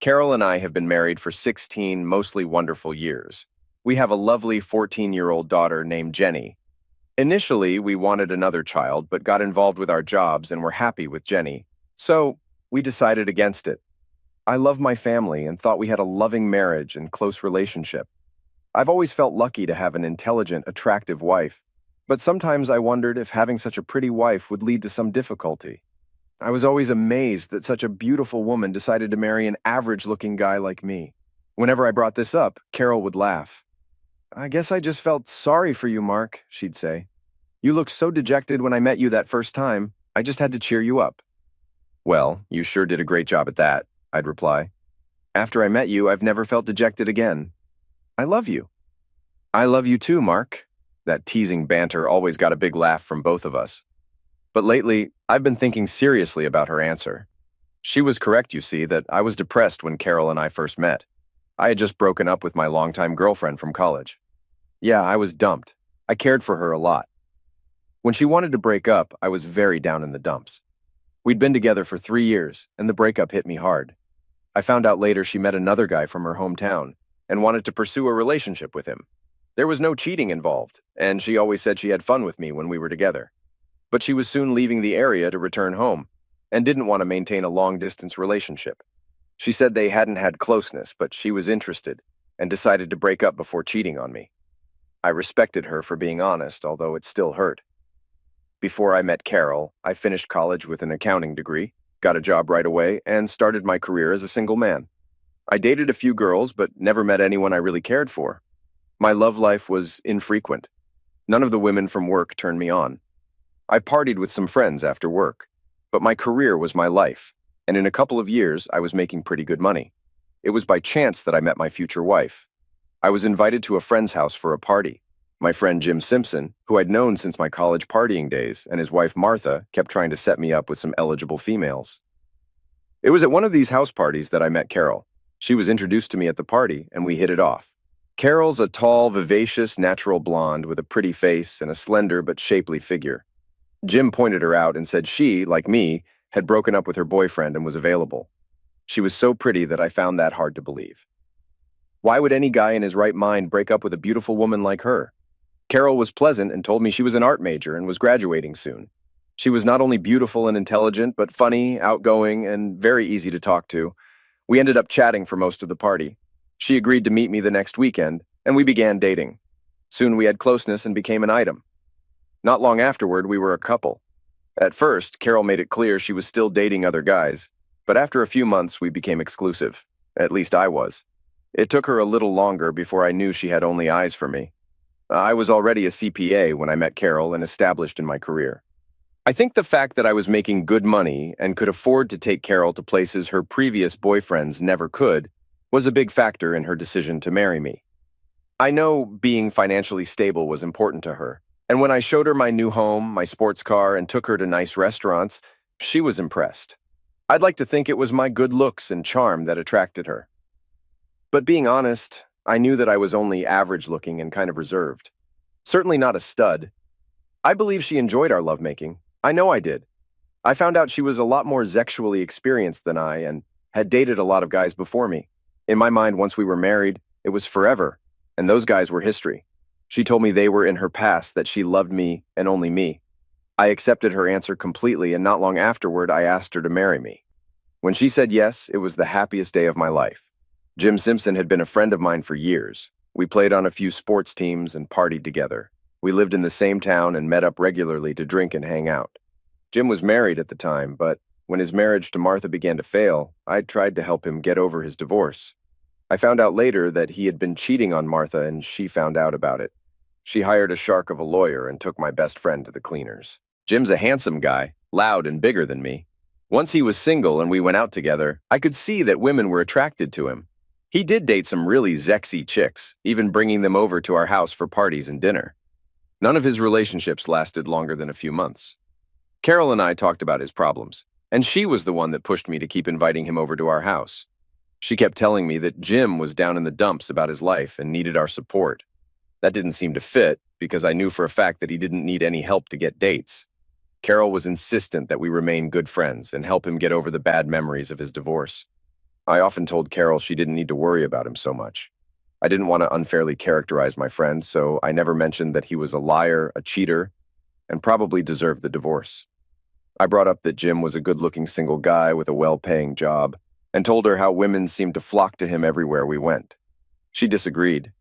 Carol and I have been married for 16 mostly wonderful years. We have a lovely 14-year-old daughter named Jenny. Initially, we wanted another child, but got involved with our jobs and were happy with Jenny. So, we decided against it. I love my family and thought we had a loving marriage and close relationship. I've always felt lucky to have an intelligent, attractive wife, but sometimes I wondered if having such a pretty wife would lead to some difficulty. I was always amazed that such a beautiful woman decided to marry an average-looking guy like me. Whenever I brought this up, Carol would laugh. "I guess I just felt sorry for you, Mark," she'd say. "You looked so dejected when I met you that first time. I just had to cheer you up." "Well, you sure did a great job at that," I'd reply. "After I met you, I've never felt dejected again. I love you." "I love you too, Mark." That teasing banter always got a big laugh from both of us. But lately, I've been thinking seriously about her answer. She was correct, you see, that I was depressed when Carol and I first met. I had just broken up with my longtime girlfriend from college. Yeah, I was dumped. I cared for her a lot. When she wanted to break up, I was very down in the dumps. We'd been together for 3 years, and the breakup hit me hard. I found out later she met another guy from her hometown and wanted to pursue a relationship with him. There was no cheating involved, and she always said she had fun with me when we were together. But she was soon leaving the area to return home, and didn't want to maintain a long-distance relationship. She said they hadn't had closeness, but she was interested, and decided to break up before cheating on me. I respected her for being honest, although it still hurt. Before I met Carol, I finished college with an accounting degree, got a job right away, and started my career as a single man. I dated a few girls, but never met anyone I really cared for. My love life was infrequent. None of the women from work turned me on. I partied with some friends after work, but my career was my life, and in a couple of years, I was making pretty good money. It was by chance that I met my future wife. I was invited to a friend's house for a party. My friend Jim Simpson, who I'd known since my college partying days, and his wife Martha kept trying to set me up with some eligible females. It was at one of these house parties that I met Carol. She was introduced to me at the party, and we hit it off. Carol's a tall, vivacious, natural blonde with a pretty face and a slender but shapely figure. Jim pointed her out and said she, like me, had broken up with her boyfriend and was available. She was so pretty that I found that hard to believe. Why would any guy in his right mind break up with a beautiful woman like her? Carol was pleasant and told me she was an art major and was graduating soon. She was not only beautiful and intelligent, but funny, outgoing, and very easy to talk to. We ended up chatting for most of the party. She agreed to meet me the next weekend, and we began dating. Soon we had closeness and became an item. Not long afterward, we were a couple. At first, Carol made it clear she was still dating other guys, but after a few months, we became exclusive. At least I was. It took her a little longer before I knew she had only eyes for me. I was already a CPA when I met Carol and established in my career. I think the fact that I was making good money and could afford to take Carol to places her previous boyfriends never could was a big factor in her decision to marry me. I know being financially stable was important to her. And when I showed her my new home, my sports car, and took her to nice restaurants, she was impressed. I'd like to think it was my good looks and charm that attracted her. But being honest, I knew that I was only average-looking and kind of reserved. Certainly not a stud. I believe she enjoyed our lovemaking. I know I did. I found out she was a lot more sexually experienced than I and had dated a lot of guys before me. In my mind, once we were married, it was forever, and those guys were history. She told me they were in her past, that she loved me and only me. I accepted her answer completely, and not long afterward, I asked her to marry me. When she said yes, it was the happiest day of my life. Jim Simpson had been a friend of mine for years. We played on a few sports teams and partied together. We lived in the same town and met up regularly to drink and hang out. Jim was married at the time, but when his marriage to Martha began to fail, I tried to help him get over his divorce. I found out later that he had been cheating on Martha, and she found out about it. She hired a shark of a lawyer and took my best friend to the cleaners. Jim's a handsome guy, loud and bigger than me. Once he was single and we went out together, I could see that women were attracted to him. He did date some really sexy chicks, even bringing them over to our house for parties and dinner. None of his relationships lasted longer than a few months. Carol and I talked about his problems, and she was the one that pushed me to keep inviting him over to our house. She kept telling me that Jim was down in the dumps about his life and needed our support. That didn't seem to fit, because I knew for a fact that he didn't need any help to get dates. Carol was insistent that we remain good friends and help him get over the bad memories of his divorce. I often told Carol she didn't need to worry about him so much. I didn't want to unfairly characterize my friend, so I never mentioned that he was a liar, a cheater, and probably deserved the divorce. I brought up that Jim was a good-looking single guy with a well-paying job, and told her how women seemed to flock to him everywhere we went. She disagreed.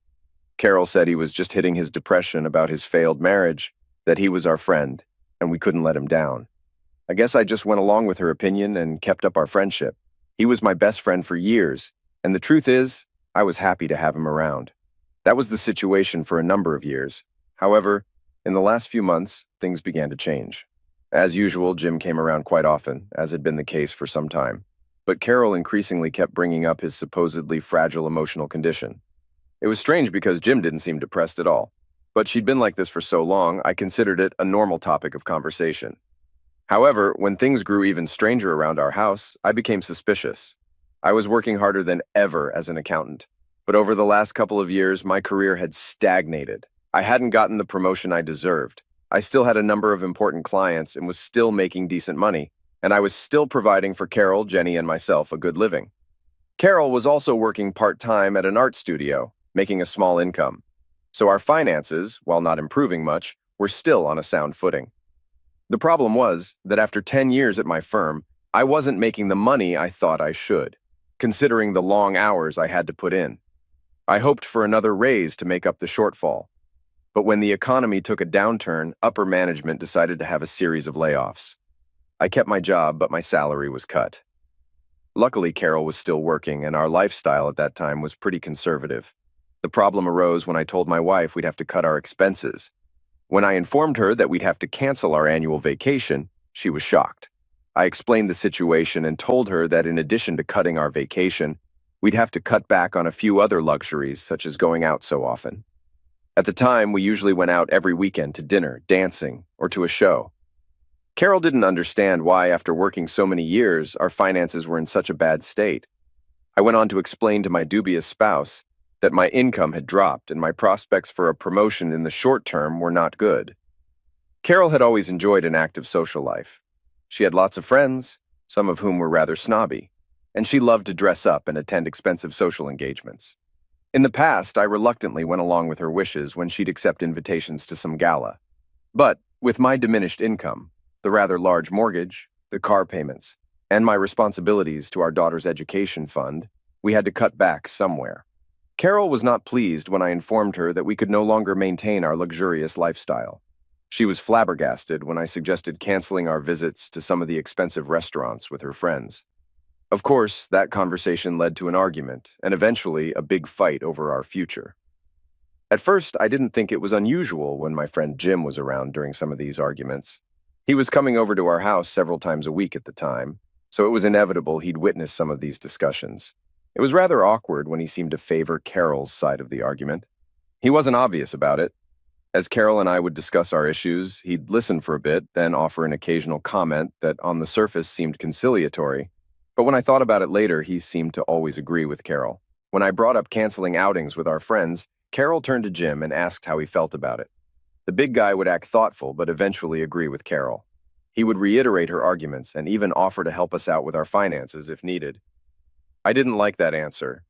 Carol said he was just hitting his depression about his failed marriage, that he was our friend, and we couldn't let him down. I guess I just went along with her opinion and kept up our friendship. He was my best friend for years, and the truth is, I was happy to have him around. That was the situation for a number of years. However, in the last few months, things began to change. As usual, Jim came around quite often, as had been the case for some time. But Carol increasingly kept bringing up his supposedly fragile emotional condition. It was strange because Jim didn't seem depressed at all. But she'd been like this for so long, I considered it a normal topic of conversation. However, when things grew even stranger around our house, I became suspicious. I was working harder than ever as an accountant, but over the last couple of years, my career had stagnated. I hadn't gotten the promotion I deserved. I still had a number of important clients and was still making decent money, and I was still providing for Carol, Jenny, and myself a good living. Carol was also working part-time at an art studio, making a small income. So our finances, while not improving much, were still on a sound footing. The problem was that after 10 years at my firm, I wasn't making the money I thought I should, considering the long hours I had to put in. I hoped for another raise to make up the shortfall. But when the economy took a downturn, upper management decided to have a series of layoffs. I kept my job, but my salary was cut. Luckily, Carol was still working, and our lifestyle at that time was pretty conservative. The problem arose when I told my wife we'd have to cut our expenses. When I informed her that we'd have to cancel our annual vacation, she was shocked. I explained the situation and told her that in addition to cutting our vacation, we'd have to cut back on a few other luxuries, such as going out so often. At the time, we usually went out every weekend to dinner, dancing, or to a show. Carol didn't understand why, after working so many years, our finances were in such a bad state. I went on to explain to my dubious spouse that my income had dropped and my prospects for a promotion in the short term were not good. Carol had always enjoyed an active social life. She had lots of friends, some of whom were rather snobby, and she loved to dress up and attend expensive social engagements. In the past, I reluctantly went along with her wishes when she'd accept invitations to some gala. But with my diminished income, the rather large mortgage, the car payments, and my responsibilities to our daughter's education fund, we had to cut back somewhere. Carol was not pleased when I informed her that we could no longer maintain our luxurious lifestyle. She was flabbergasted when I suggested canceling our visits to some of the expensive restaurants with her friends. Of course, that conversation led to an argument, and eventually a big fight over our future. At first, I didn't think it was unusual when my friend Jim was around during some of these arguments. He was coming over to our house several times a week at the time, so it was inevitable he'd witness some of these discussions. It was rather awkward when he seemed to favor Carol's side of the argument. He wasn't obvious about it. As Carol and I would discuss our issues, he'd listen for a bit, then offer an occasional comment that on the surface seemed conciliatory. But when I thought about it later, he seemed to always agree with Carol. When I brought up canceling outings with our friends, Carol turned to Jim and asked how he felt about it. The big guy would act thoughtful but eventually agree with Carol. He would reiterate her arguments and even offer to help us out with our finances if needed. I didn't like that answer.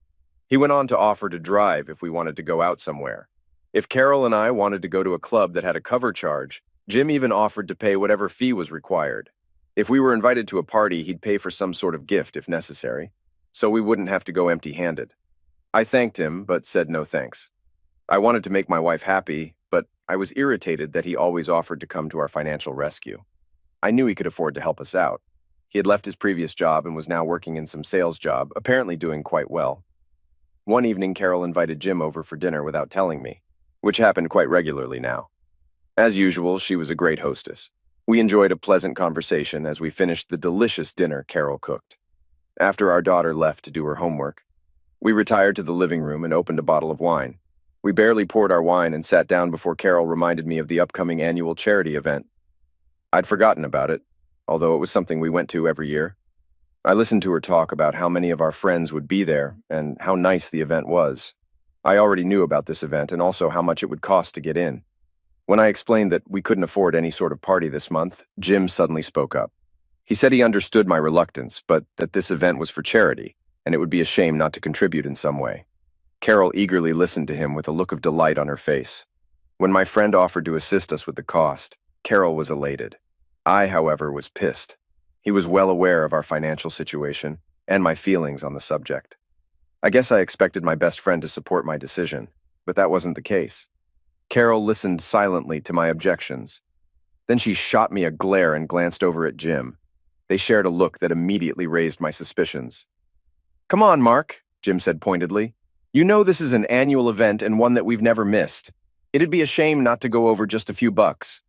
He went on to offer to drive if we wanted to go out somewhere. If Carol and I wanted to go to a club that had a cover charge, Jim even offered to pay whatever fee was required. If we were invited to a party, he'd pay for some sort of gift if necessary, so we wouldn't have to go empty-handed. I thanked him, but said no thanks. I wanted to make my wife happy, but I was irritated that he always offered to come to our financial rescue. I knew he could afford to help us out. He had left his previous job and was now working in some sales job, apparently doing quite well. One evening, Carol invited Jim over for dinner without telling me, which happened quite regularly now. As usual, she was a great hostess. We enjoyed a pleasant conversation as we finished the delicious dinner Carol cooked. After our daughter left to do her homework, we retired to the living room and opened a bottle of wine. We barely poured our wine and sat down before Carol reminded me of the upcoming annual charity event. I'd forgotten about it, although it was something we went to every year. I listened to her talk about how many of our friends would be there and how nice the event was. I already knew about this event and also how much it would cost to get in. When I explained that we couldn't afford any sort of party this month, Jim suddenly spoke up. He said he understood my reluctance, but that this event was for charity, and it would be a shame not to contribute in some way. Carol eagerly listened to him with a look of delight on her face. When my friend offered to assist us with the cost, Carol was elated. I, however, was pissed. He was well aware of our financial situation and my feelings on the subject. I guess I expected my best friend to support my decision, but that wasn't the case. Carol listened silently to my objections. Then she shot me a glare and glanced over at Jim. They shared a look that immediately raised my suspicions. "Come on, Mark," Jim said pointedly. "You know this is an annual event and one that we've never missed. It'd be a shame not to go over just a few bucks."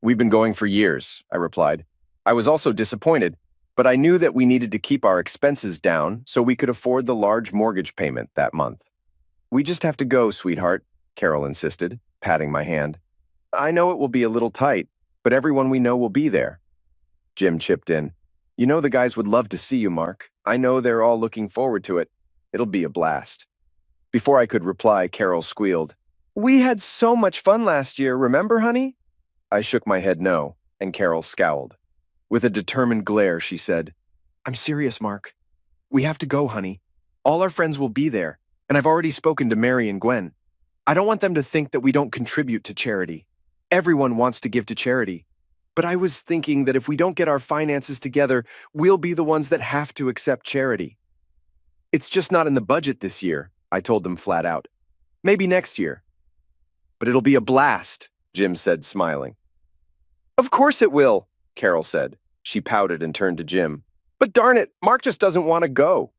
"We've been going for years," I replied. I was also disappointed, but I knew that we needed to keep our expenses down so we could afford the large mortgage payment that month. "We just have to go, sweetheart," Carol insisted, patting my hand. "I know it will be a little tight, but everyone we know will be there." Jim chipped in. "You know the guys would love to see you, Mark. I know they're all looking forward to it. It'll be a blast." Before I could reply, Carol squealed, "We had so much fun last year, remember, honey?" I shook my head no, and Carol scowled. With a determined glare, she said, "I'm serious, Mark. We have to go, honey. All our friends will be there, and I've already spoken to Mary and Gwen. I don't want them to think that we don't contribute to charity. Everyone wants to give to charity. But I was thinking that if we don't get our finances together, we'll be the ones that have to accept charity. It's just not in the budget this year," I told them flat out. "Maybe next year." "But it'll be a blast," Jim said, smiling. "Of course it will," Carol said. She pouted and turned to Jim. "But darn it, Mark just doesn't want to go."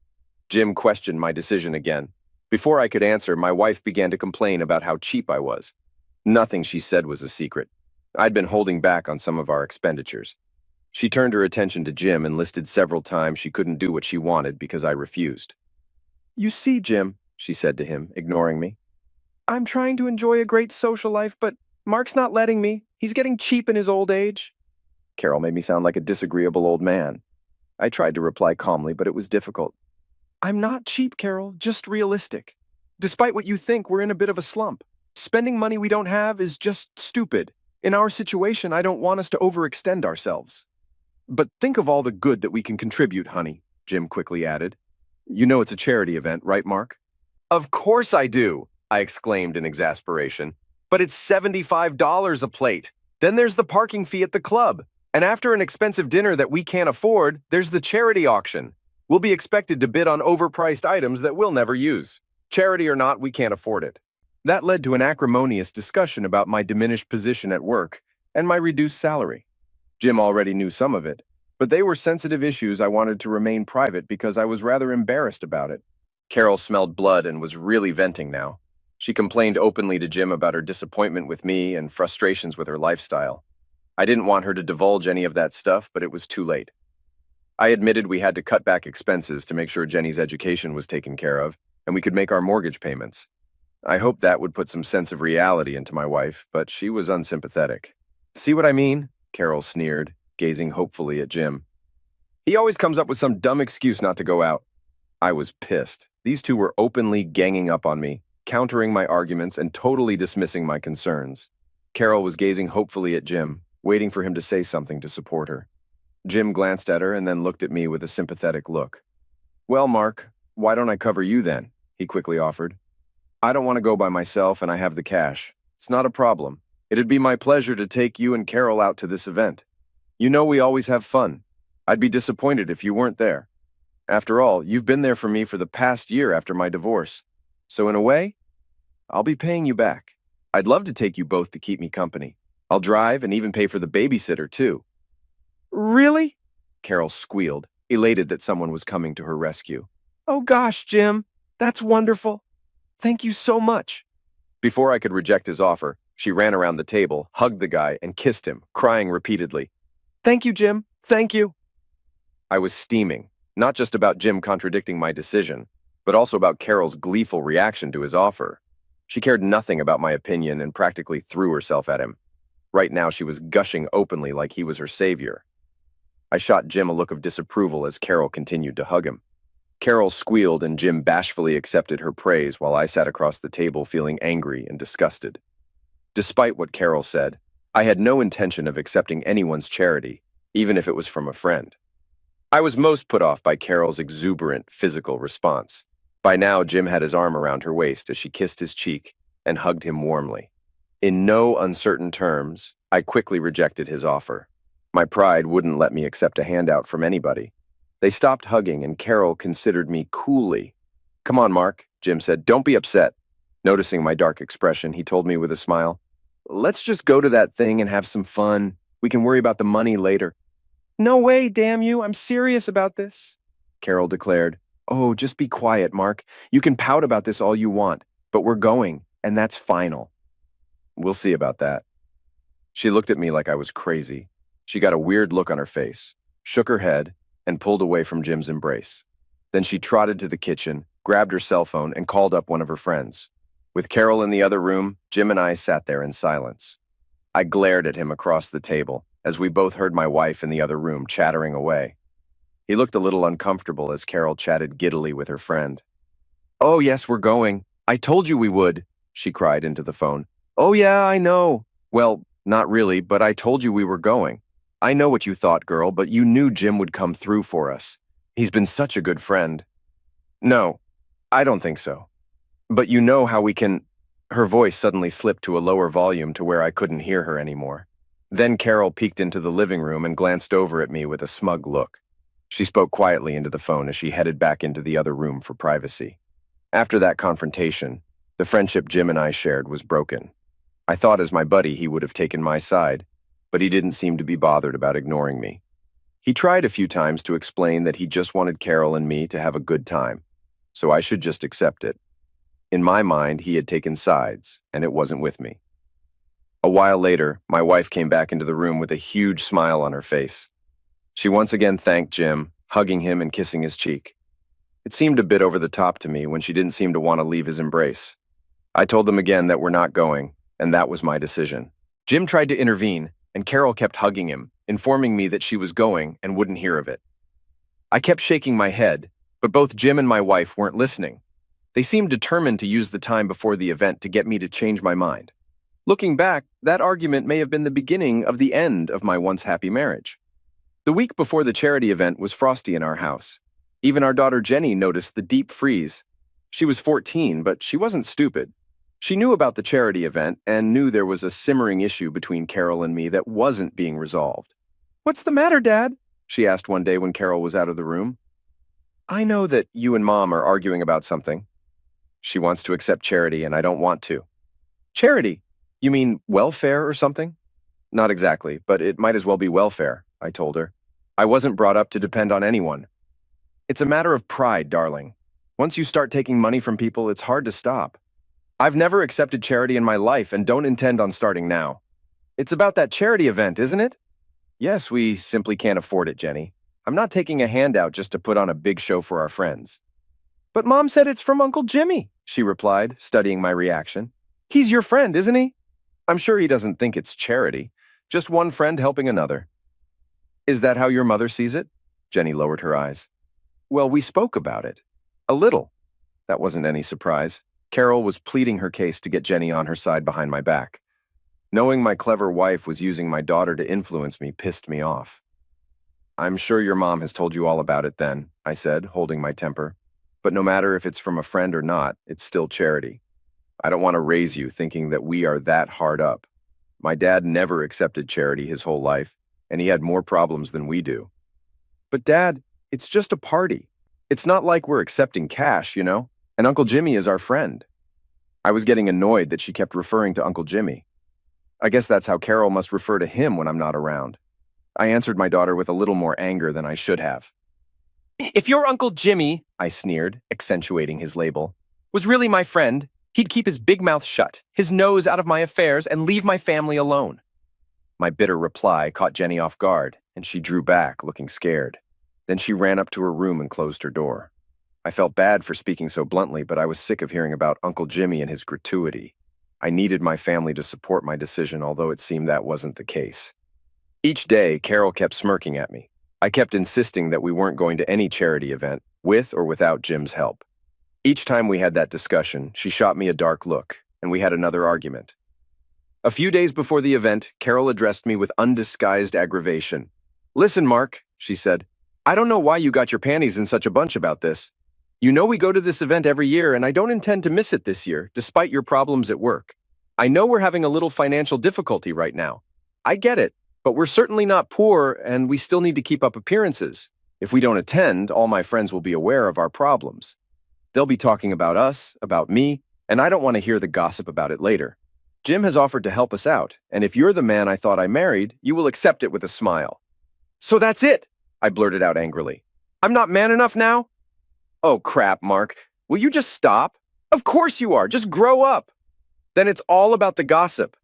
Jim questioned my decision again. Before I could answer, my wife began to complain about how cheap I was. Nothing she said was a secret. I'd been holding back on some of our expenditures. She turned her attention to Jim and listed several times she couldn't do what she wanted because I refused. "You see, Jim," she said to him, ignoring me, "I'm trying to enjoy a great social life, but Mark's not letting me. He's getting cheap in his old age." Carol made me sound like a disagreeable old man. I tried to reply calmly, but it was difficult. "I'm not cheap, Carol, just realistic. Despite what you think, we're in a bit of a slump. Spending money we don't have is just stupid. In our situation, I don't want us to overextend ourselves." "But think of all the good that we can contribute, honey," Jim quickly added. "You know it's a charity event, right, Mark?" "Of course I do," I exclaimed in exasperation. "But it's $75 a plate. Then there's the parking fee at the club. And after an expensive dinner that we can't afford, there's the charity auction. We'll be expected to bid on overpriced items that we'll never use. Charity or not, we can't afford it." That led to an acrimonious discussion about my diminished position at work and my reduced salary. Jim already knew some of it, but they were sensitive issues I wanted to remain private because I was rather embarrassed about it. Carol smelled blood and was really venting now. She complained openly to Jim about her disappointment with me and frustrations with her lifestyle. I didn't want her to divulge any of that stuff, but it was too late. I admitted we had to cut back expenses to make sure Jenny's education was taken care of, and we could make our mortgage payments. I hoped that would put some sense of reality into my wife, but she was unsympathetic. "See what I mean?" Carol sneered, gazing hopefully at Jim. "He always comes up with some dumb excuse not to go out." I was pissed. These two were openly ganging up on me, countering my arguments and totally dismissing my concerns. Carol was gazing hopefully at Jim, waiting for him to say something to support her. Jim glanced at her and then looked at me with a sympathetic look. "Well, Mark, why don't I cover you then?" he quickly offered. "I don't want to go by myself and I have the cash. It's not a problem. It'd be my pleasure to take you and Carol out to this event. You know we always have fun. I'd be disappointed if you weren't there. After all, you've been there for me for the past year after my divorce. So in a way, I'll be paying you back. I'd love to take you both to keep me company. I'll drive and even pay for the babysitter, too." "Really?" Carol squealed, elated that someone was coming to her rescue. "Oh gosh, Jim, that's wonderful. Thank you so much." Before I could reject his offer, she ran around the table, hugged the guy, and kissed him, crying repeatedly, "Thank you, Jim. Thank you." I was steaming, not just about Jim contradicting my decision, but also about Carol's gleeful reaction to his offer. She cared nothing about my opinion and practically threw herself at him. Right now, she was gushing openly like he was her savior. I shot Jim a look of disapproval as Carol continued to hug him. Carol squealed and Jim bashfully accepted her praise while I sat across the table feeling angry and disgusted. Despite what Carol said, I had no intention of accepting anyone's charity, even if it was from a friend. I was most put off by Carol's exuberant physical response. By now, Jim had his arm around her waist as she kissed his cheek and hugged him warmly. In no uncertain terms, I quickly rejected his offer. My pride wouldn't let me accept a handout from anybody. They stopped hugging, and Carol considered me coolly. "Come on, Mark," Jim said. "Don't be upset." Noticing my dark expression, he told me with a smile, "Let's just go to that thing and have some fun. We can worry about the money later." "No way, damn you. I'm serious about this," Carol declared. "Oh, just be quiet, Mark. You can pout about this all you want, but we're going, and that's final." "We'll see about that." She looked at me like I was crazy. She got a weird look on her face, shook her head, and pulled away from Jim's embrace. Then she trotted to the kitchen, grabbed her cell phone, and called up one of her friends. With Carol in the other room, Jim and I sat there in silence. I glared at him across the table, as we both heard my wife in the other room chattering away. He looked a little uncomfortable as Carol chatted giddily with her friend. "Oh, yes, we're going. I told you we would," she cried into the phone. "Oh, yeah, I know. Well, not really, but I told you we were going. I know what you thought, girl, but you knew Jim would come through for us. He's been such a good friend." "No, I don't think so. But you know how we can—" Her voice suddenly slipped to a lower volume to where I couldn't hear her anymore. Then Carol peeked into the living room and glanced over at me with a smug look. She spoke quietly into the phone as she headed back into the other room for privacy. After that confrontation, the friendship Jim and I shared was broken. I thought as my buddy he would have taken my side, but he didn't seem to be bothered about ignoring me. He tried a few times to explain that he just wanted Carol and me to have a good time, so I should just accept it. In my mind, he had taken sides, and it wasn't with me. A while later, my wife came back into the room with a huge smile on her face. She once again thanked Jim, hugging him and kissing his cheek. It seemed a bit over the top to me when she didn't seem to want to leave his embrace. I told them again that we're not going, and that was my decision. Jim tried to intervene, and Carol kept hugging him, informing me that she was going and wouldn't hear of it. I kept shaking my head, but both Jim and my wife weren't listening. They seemed determined to use the time before the event to get me to change my mind. Looking back, that argument may have been the beginning of the end of my once happy marriage. The week before the charity event was frosty in our house. Even our daughter Jenny noticed the deep freeze. She was 14, but she wasn't stupid. She knew about the charity event and knew there was a simmering issue between Carol and me that wasn't being resolved. "What's the matter, Dad?" she asked one day when Carol was out of the room. "I know that you and Mom are arguing about something. She wants to accept charity and I don't want to." "Charity? You mean welfare or something?" "Not exactly, but it might as well be welfare," I told her. "I wasn't brought up to depend on anyone. It's a matter of pride, darling. Once you start taking money from people, it's hard to stop. I've never accepted charity in my life and don't intend on starting now." "It's about that charity event, isn't it?" "Yes, we simply can't afford it, Jenny. I'm not taking a handout just to put on a big show for our friends." "But Mom said it's from Uncle Jimmy," she replied, studying my reaction. "He's your friend, isn't he?" "I'm sure he doesn't think it's charity. Just one friend helping another." "Is that how your mother sees it?" Jenny lowered her eyes. "Well, we spoke about it. A little." That wasn't any surprise. Carol was pleading her case to get Jenny on her side behind my back. Knowing my clever wife was using my daughter to influence me pissed me off. "I'm sure your mom has told you all about it then," I said, holding my temper. "But no matter if it's from a friend or not, it's still charity. I don't want to raise you thinking that we are that hard up. My dad never accepted charity his whole life, and he had more problems than we do." "But Dad, it's just a party. It's not like we're accepting cash, you know? And Uncle Jimmy is our friend." I was getting annoyed that she kept referring to Uncle Jimmy. I guess that's how Carol must refer to him when I'm not around. I answered my daughter with a little more anger than I should have. "If your Uncle Jimmy," I sneered, accentuating his label, "was really my friend, he'd keep his big mouth shut, his nose out of my affairs, and leave my family alone." My bitter reply caught Jenny off guard, and she drew back, looking scared. Then she ran up to her room and closed her door. I felt bad for speaking so bluntly, but I was sick of hearing about Uncle Jimmy and his gratuity. I needed my family to support my decision, although it seemed that wasn't the case. Each day, Carol kept smirking at me. I kept insisting that we weren't going to any charity event, with or without Jim's help. Each time we had that discussion, she shot me a dark look, and we had another argument. A few days before the event, Carol addressed me with undisguised aggravation. "Listen, Mark," she said, I don't know why you got your panties in such a bunch about this. You know we go to this event every year, and I don't intend to miss it this year, despite your problems at work. I know we're having a little financial difficulty right now. I get it, but we're certainly not poor, and we still need to keep up appearances. If we don't attend, all my friends will be aware of our problems. They'll be talking about us, about me, and I don't want to hear the gossip about it later. Jim has offered to help us out, and if you're the man I thought I married, you will accept it with a smile. So that's it, I blurted out angrily. I'm not man enough now? Oh crap, Mark. Will you just stop? Of course you are. Just grow up. Then it's all about the gossip.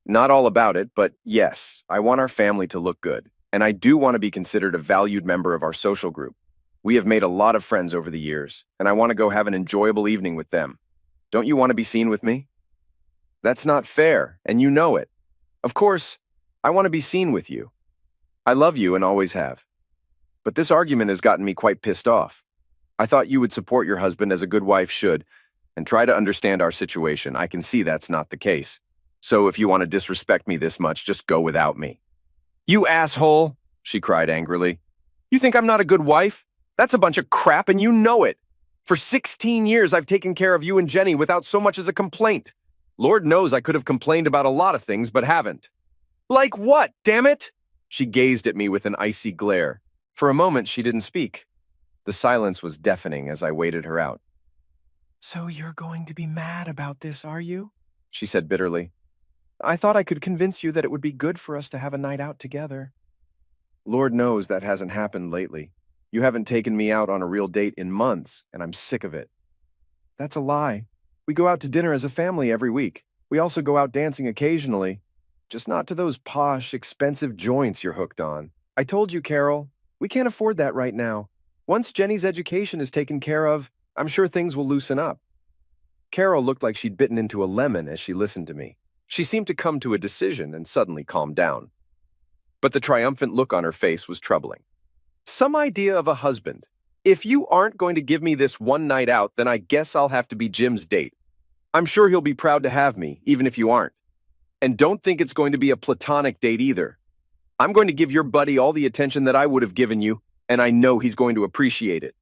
Not all about it, but yes, I want our family to look good, and I do want to be considered a valued member of our social group. We have made a lot of friends over the years, and I want to go have an enjoyable evening with them. Don't you want to be seen with me? That's not fair, and you know it. Of course, I want to be seen with you. I love you and always have. But this argument has gotten me quite pissed off. I thought you would support your husband as a good wife should, and try to understand our situation. I can see that's not the case. So if you want to disrespect me this much, just go without me. You asshole, she cried angrily. You think I'm not a good wife? That's a bunch of crap and you know it. For 16 years, I've taken care of you and Jenny without so much as a complaint. Lord knows I could have complained about a lot of things, but haven't. Like what, damn it? She gazed at me with an icy glare. For a moment, she didn't speak. The silence was deafening as I waited her out. So you're going to be mad about this, are you? She said bitterly. I thought I could convince you that it would be good for us to have a night out together. Lord knows that hasn't happened lately. You haven't taken me out on a real date in months, and I'm sick of it. That's a lie. We go out to dinner as a family every week. We also go out dancing occasionally. Just not to those posh, expensive joints you're hooked on. I told you, Carol, we can't afford that right now. Once Jenny's education is taken care of, I'm sure things will loosen up. Carol looked like she'd bitten into a lemon as she listened to me. She seemed to come to a decision and suddenly calmed down. But the triumphant look on her face was troubling. Some idea of a husband. If you aren't going to give me this one night out, then I guess I'll have to be Jim's date. I'm sure he'll be proud to have me, even if you aren't. And don't think it's going to be a platonic date either. I'm going to give your buddy all the attention that I would have given you, and I know he's going to appreciate it.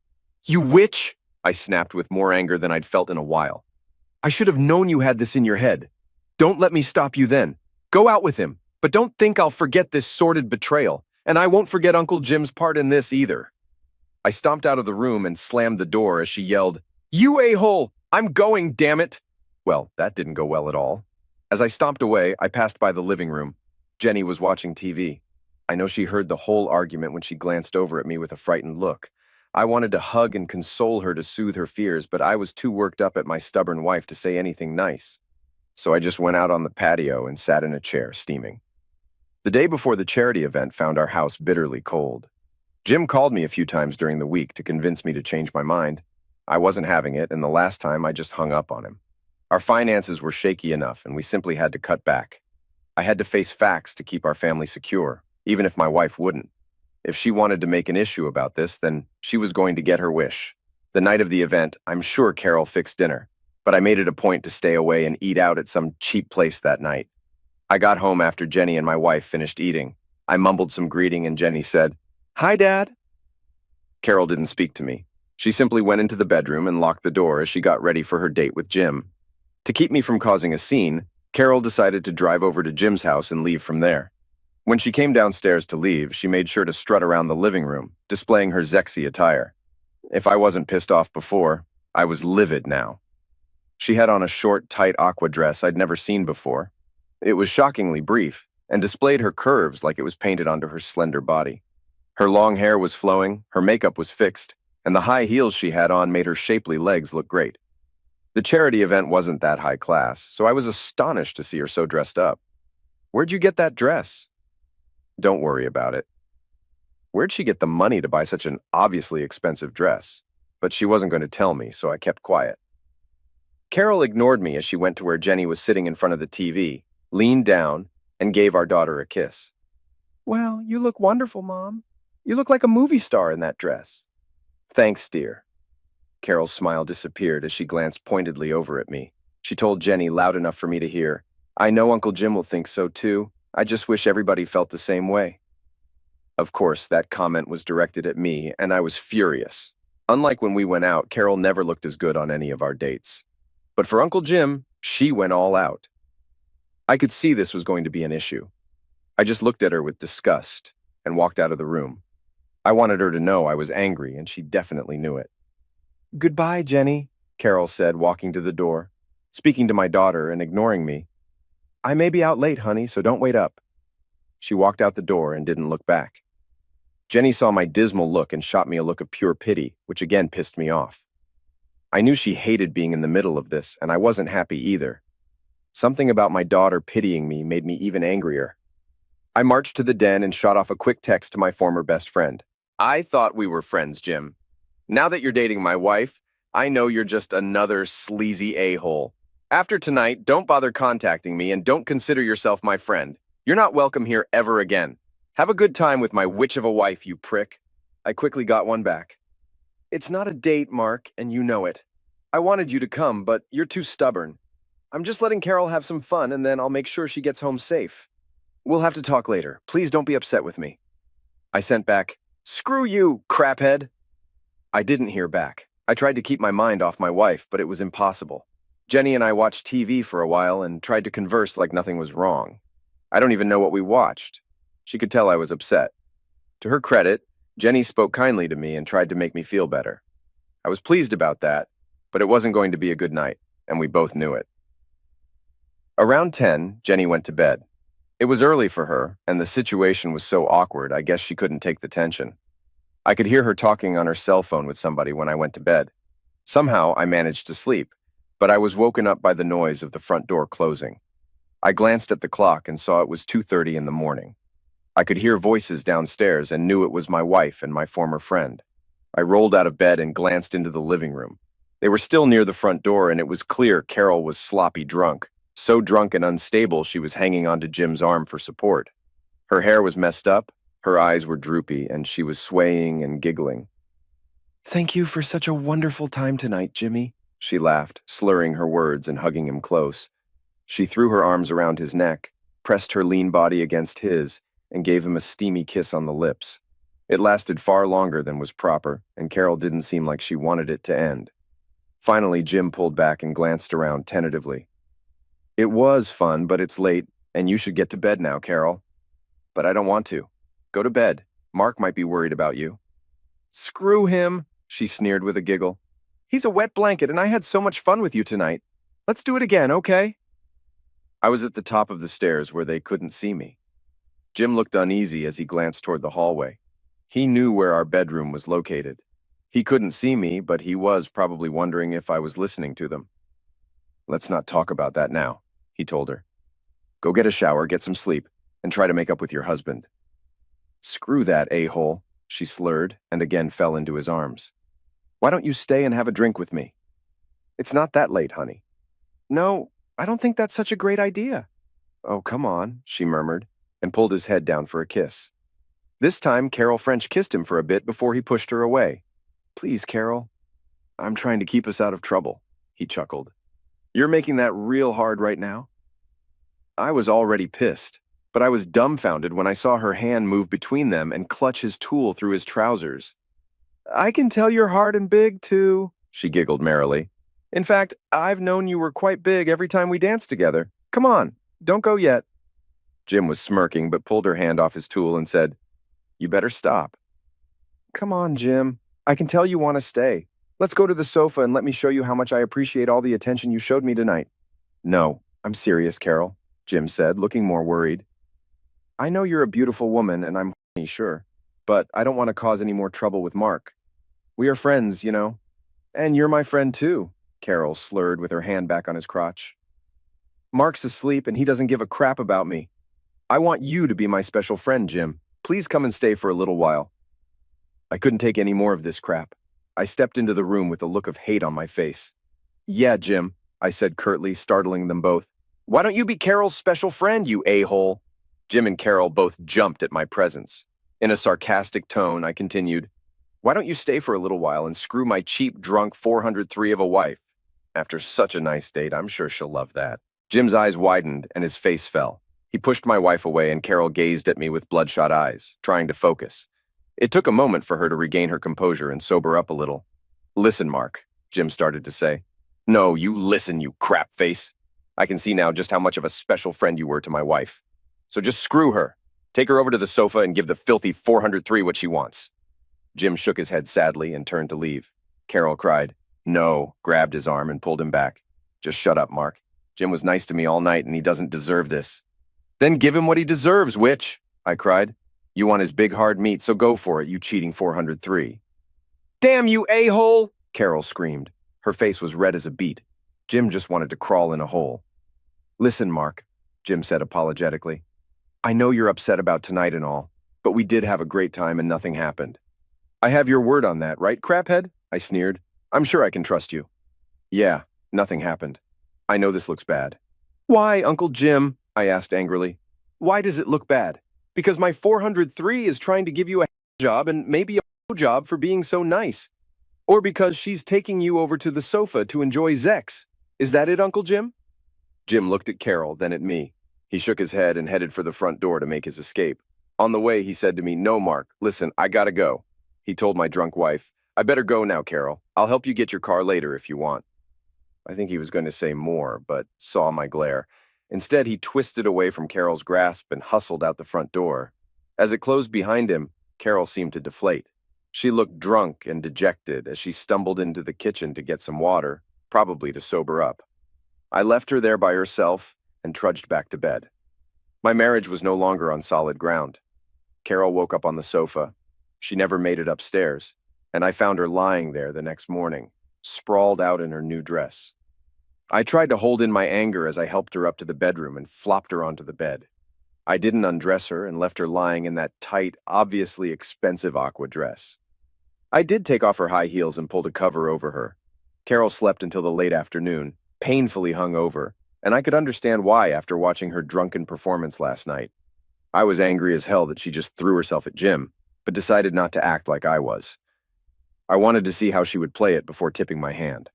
You witch! I snapped with more anger than I'd felt in a while. I should have known you had this in your head. Don't let me stop you then. Go out with him, but don't think I'll forget this sordid betrayal, and I won't forget Uncle Jim's part in this either. I stomped out of the room and slammed the door as she yelled, You a-hole! I'm going, damn it! Well, that didn't go well at all. As I stomped away, I passed by the living room. Jenny was watching TV. I know she heard the whole argument when she glanced over at me with a frightened look. I wanted to hug and console her to soothe her fears, but I was too worked up at my stubborn wife to say anything nice. So I just went out on the patio and sat in a chair, steaming. The day before the charity event found our house bitterly cold. Jim called me a few times during the week to convince me to change my mind. I wasn't having it, and the last time I just hung up on him. Our finances were shaky enough, and we simply had to cut back. I had to face facts to keep our family secure, even if my wife wouldn't. If she wanted to make an issue about this, then she was going to get her wish. The night of the event, I'm sure Carol fixed dinner, but I made it a point to stay away and eat out at some cheap place that night. I got home after Jenny and my wife finished eating. I mumbled some greeting and Jenny said, Hi, Dad. Carol didn't speak to me. She simply went into the bedroom and locked the door as she got ready for her date with Jim. To keep me from causing a scene, Carol decided to drive over to Jim's house and leave from there. When she came downstairs to leave, she made sure to strut around the living room, displaying her sexy attire. If I wasn't pissed off before, I was livid now. She had on a short, tight aqua dress I'd never seen before. It was shockingly brief, and displayed her curves like it was painted onto her slender body. Her long hair was flowing, her makeup was fixed, and the high heels she had on made her shapely legs look great. The charity event wasn't that high class, so I was astonished to see her so dressed up. Where'd you get that dress? Don't worry about it. Where'd she get the money to buy such an obviously expensive dress? But she wasn't going to tell me, so I kept quiet. Carol ignored me as she went to where Jenny was sitting in front of the TV, leaned down, and gave our daughter a kiss. Well, you look wonderful, Mom. You look like a movie star in that dress. Thanks, dear. Carol's smile disappeared as she glanced pointedly over at me. She told Jenny loud enough for me to hear, I know Uncle Jim will think so too. I just wish everybody felt the same way. Of course, that comment was directed at me, and I was furious. Unlike when we went out, Carol never looked as good on any of our dates. But for Uncle Jim, she went all out. I could see this was going to be an issue. I just looked at her with disgust and walked out of the room. I wanted her to know I was angry, and she definitely knew it. "Goodbye, Jenny," Carol said, walking to the door, speaking to my daughter and ignoring me. "I may be out late, honey, so don't wait up." She walked out the door and didn't look back. Jenny saw my dismal look and shot me a look of pure pity, which again pissed me off. I knew she hated being in the middle of this, and I wasn't happy either. Something about my daughter pitying me made me even angrier. I marched to the den and shot off a quick text to my former best friend. "I thought we were friends, Jim. Now that you're dating my wife, I know you're just another sleazy a-hole. After tonight, don't bother contacting me and don't consider yourself my friend. You're not welcome here ever again. Have a good time with my witch of a wife, you prick." I quickly got one back. "It's not a date, Mark, and you know it. I wanted you to come, but you're too stubborn. I'm just letting Carol have some fun, and then I'll make sure she gets home safe. We'll have to talk later. Please don't be upset with me." I sent back, "Screw you, craphead." I didn't hear back. I tried to keep my mind off my wife, but it was impossible. Jenny and I watched TV for a while and tried to converse like nothing was wrong. I don't even know what we watched. She could tell I was upset. To her credit, Jenny spoke kindly to me and tried to make me feel better. I was pleased about that, but it wasn't going to be a good night, and we both knew it. Around 10, Jenny went to bed. It was early for her, and the situation was so awkward, I guess she couldn't take the tension. I could hear her talking on her cell phone with somebody when I went to bed. Somehow, I managed to sleep, but I was woken up by the noise of the front door closing. I glanced at the clock and saw it was 2:30 in the morning. I could hear voices downstairs and knew it was my wife and my former friend. I rolled out of bed and glanced into the living room. They were still near the front door, and it was clear Carol was sloppy drunk. So drunk and unstable she was hanging onto Jim's arm for support. Her hair was messed up, her eyes were droopy, and she was swaying and giggling. "Thank you for such a wonderful time tonight, Jimmy," she laughed, slurring her words and hugging him close. She threw her arms around his neck, pressed her lean body against his, and gave him a steamy kiss on the lips. It lasted far longer than was proper, and Carol didn't seem like she wanted it to end. Finally, Jim pulled back and glanced around tentatively. "It was fun, but it's late, and you should get to bed now, Carol." "But I don't want to. Go to bed. Mark might be worried about you." "Screw him," she sneered with a giggle. "He's a wet blanket, and I had so much fun with you tonight. Let's do it again, okay?" I was at the top of the stairs where they couldn't see me. Jim looked uneasy as he glanced toward the hallway. He knew where our bedroom was located. He couldn't see me, but he was probably wondering if I was listening to them. "Let's not talk about that now," he told her. "Go get a shower, get some sleep, and try to make up with your husband." "Screw that a-hole," she slurred and again fell into his arms. "Why don't you stay and have a drink with me?" "It's not that late, honey." "No, I don't think that's such a great idea." "Oh, come on," she murmured, and pulled his head down for a kiss. This time, Carol French kissed him for a bit before he pushed her away. "Please, Carol. I'm trying to keep us out of trouble," he chuckled. "You're making that real hard right now?" I was already pissed, but I was dumbfounded when I saw her hand move between them and clutch his tool through his trousers. "I can tell you're hard and big, too," she giggled merrily. "In fact, I've known you were quite big every time we danced together. Come on, don't go yet." Jim was smirking but pulled her hand off his tool and said, "You better stop." "Come on, Jim. I can tell you want to stay. Let's go to the sofa and let me show you how much I appreciate all the attention you showed me tonight." "No, I'm serious, Carol," Jim said, looking more worried. "I know you're a beautiful woman, and I'm horny, sure, but I don't want to cause any more trouble with Mark. We are friends, you know." "And you're my friend, too," Carol slurred with her hand back on his crotch. "Mark's asleep, and he doesn't give a crap about me. I want you to be my special friend, Jim. Please come and stay for a little while." I couldn't take any more of this crap. I stepped into the room with a look of hate on my face. "Yeah, Jim," I said curtly, startling them both. "Why don't you be Carol's special friend, you a-hole?" Jim and Carol both jumped at my presence. In a sarcastic tone, I continued, "Why don't you stay for a little while and screw my cheap, drunk 403 of a wife? After such a nice date, I'm sure she'll love that." Jim's eyes widened and his face fell. He pushed my wife away and Carol gazed at me with bloodshot eyes, trying to focus. It took a moment for her to regain her composure and sober up a little. "Listen, Mark," Jim started to say. "No, you listen, you crap face. I can see now just how much of a special friend you were to my wife. So just screw her. Take her over to the sofa and give the filthy 403 what she wants." Jim shook his head sadly and turned to leave. Carol cried, "No," grabbed his arm and pulled him back. "Just shut up, Mark. Jim was nice to me all night and he doesn't deserve this." "Then give him what he deserves, witch," I cried. "You want his big hard meat, so go for it, you cheating 403. "Damn you, a-hole!" Carol screamed. Her face was red as a beet. Jim just wanted to crawl in a hole. "Listen, Mark," Jim said apologetically. "I know you're upset about tonight and all, but we did have a great time and nothing happened." "I have your word on that, right, craphead?" I sneered. "I'm sure I can trust you." "Yeah, nothing happened. I know this looks bad." "Why, Uncle Jim?" I asked angrily. "Why does it look bad? Because my 403 is trying to give you a job and maybe a job for being so nice. Or because she's taking you over to the sofa to enjoy Zex. Is that it, Uncle Jim?" Jim looked at Carol, then at me. He shook his head and headed for the front door to make his escape. On the way, he said to me, "No, Mark, listen, I gotta go." He told my drunk wife, "I better go now, Carol. I'll help you get your car later if you want." I think he was going to say more, but saw my glare. Instead, he twisted away from Carol's grasp and hustled out the front door. As it closed behind him, Carol seemed to deflate. She looked drunk and dejected as she stumbled into the kitchen to get some water, probably to sober up. I left her there by herself and trudged back to bed. My marriage was no longer on solid ground. Carol woke up on the sofa. She never made it upstairs, and I found her lying there the next morning, sprawled out in her new dress. I tried to hold in my anger as I helped her up to the bedroom and flopped her onto the bed. I didn't undress her and left her lying in that tight, obviously expensive aqua dress. I did take off her high heels and pulled a cover over her. Carol slept until the late afternoon, painfully hungover, and I could understand why after watching her drunken performance last night. I was angry as hell that she just threw herself at Jim, but decided not to act like I was. I wanted to see how she would play it before tipping my hand.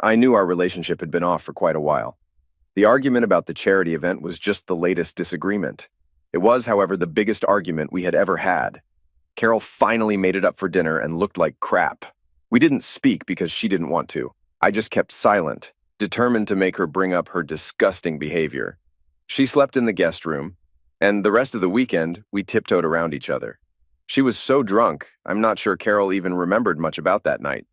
I knew our relationship had been off for quite a while. The argument about the charity event was just the latest disagreement. It was, however, the biggest argument we had ever had. Carol finally made it up for dinner and looked like crap. We didn't speak because she didn't want to. I just kept silent, determined to make her bring up her disgusting behavior. She slept in the guest room, and the rest of the weekend, we tiptoed around each other. She was so drunk, I'm not sure Carol even remembered much about that night.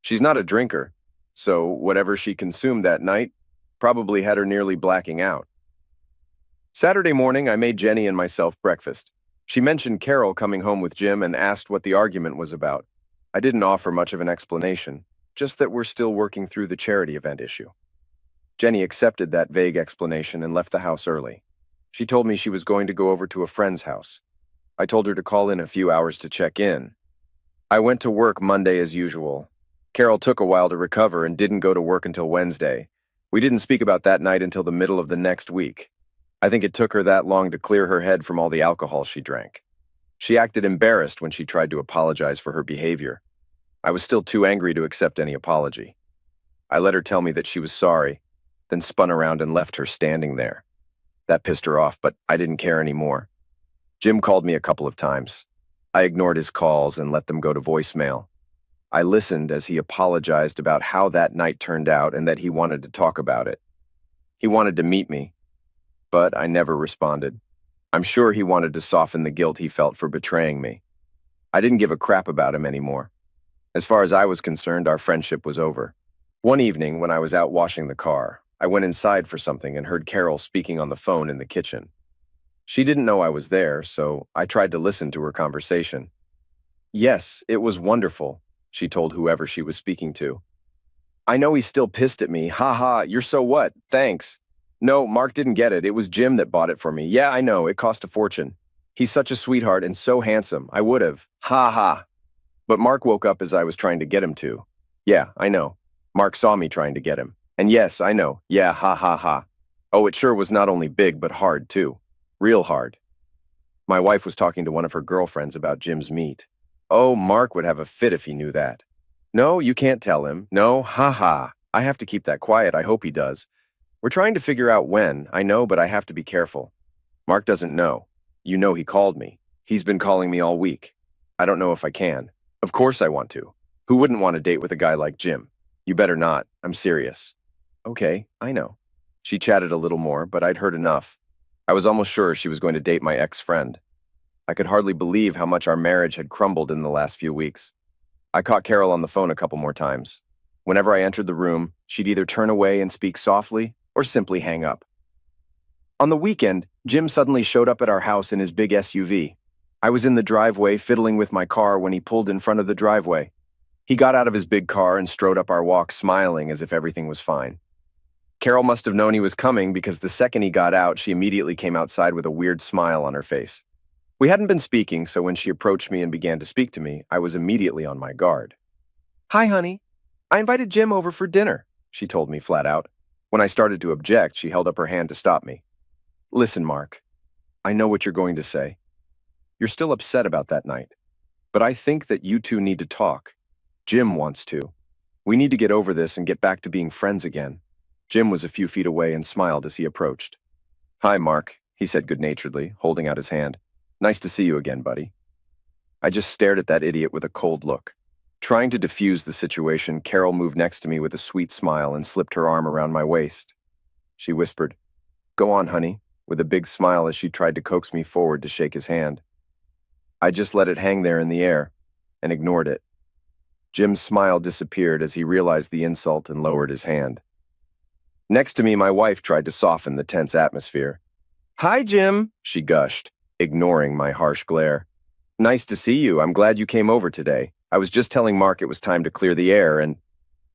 She's not a drinker, so whatever she consumed that night probably had her nearly blacking out. Saturday morning, I made Jenny and myself breakfast. She mentioned Carol coming home with Jim and asked what the argument was about. I didn't offer much of an explanation, just that we're still working through the charity event issue. Jenny accepted that vague explanation and left the house early. She told me she was going to go over to a friend's house. I told her to call in a few hours to check in. I went to work Monday as usual. Carol took a while to recover and didn't go to work until Wednesday. We didn't speak about that night until the middle of the next week. I think it took her that long to clear her head from all the alcohol she drank. She acted embarrassed when she tried to apologize for her behavior. I was still too angry to accept any apology. I let her tell me that she was sorry, then spun around and left her standing there. That pissed her off, but I didn't care anymore. Jim called me a couple of times. I ignored his calls and let them go to voicemail. I listened as he apologized about how that night turned out and that he wanted to talk about it. He wanted to meet me, but I never responded. I'm sure he wanted to soften the guilt he felt for betraying me. I didn't give a crap about him anymore. As far as I was concerned, our friendship was over. One evening, when I was out washing the car, I went inside for something and heard Carol speaking on the phone in the kitchen. She didn't know I was there, so I tried to listen to her conversation. "Yes, it was wonderful," she told whoever she was speaking to. "I know he's still pissed at me. Ha ha, you're so what? Thanks. No, Mark didn't get it. It was Jim that bought it for me. Yeah, I know, it cost a fortune. He's such a sweetheart and so handsome. I would have. Ha ha. But Mark woke up as I was trying to get him to. Yeah, I know. Mark saw me trying to get him. And yes, I know. Yeah, ha ha ha. Oh, it sure was not only big, but hard, too. Real hard." My wife was talking to one of her girlfriends about Jim's meat. "Oh, Mark would have a fit if he knew that." "No, you can't tell him. No, ha ha. I have to keep that quiet. I hope he does. We're trying to figure out when. I know, but I have to be careful. Mark doesn't know. You know he called me. He's been calling me all week. I don't know if I can. Of course I want to. Who wouldn't want to date with a guy like Jim? You better not. I'm serious. Okay, I know. She chatted a little more, but I'd heard enough. I was almost sure she was going to date my ex-friend. I could hardly believe how much our marriage had crumbled in the last few weeks. I caught Carol on the phone a couple more times. Whenever I entered the room, she'd either turn away and speak softly or simply hang up. On the weekend, Jim suddenly showed up at our house in his big SUV. I was in the driveway fiddling with my car when he pulled in front of the driveway. He got out of his big car and strode up our walk smiling as if everything was fine. Carol must have known he was coming because the second he got out, she immediately came outside with a weird smile on her face. We hadn't been speaking, so when she approached me and began to speak to me, I was immediately on my guard. "Hi, honey. I invited Jim over for dinner," she told me flat out. When I started to object, she held up her hand to stop me. "Listen, Mark, I know what you're going to say. You're still upset about that night, but I think that you two need to talk. Jim wants to. We need to get over this and get back to being friends again." Jim was a few feet away and smiled as he approached. "Hi, Mark," he said good-naturedly, holding out his hand. "Nice to see you again, buddy." I just stared at that idiot with a cold look. Trying to diffuse the situation, Carol moved next to me with a sweet smile and slipped her arm around my waist. She whispered, "Go on, honey," with a big smile as she tried to coax me forward to shake his hand. I just let it hang there in the air and ignored it. Jim's smile disappeared as he realized the insult and lowered his hand. Next to me, my wife tried to soften the tense atmosphere. "Hi, Jim," she gushed, ignoring my harsh glare. "Nice to see you. I'm glad you came over today. I was just telling Mark it was time to clear the air and—"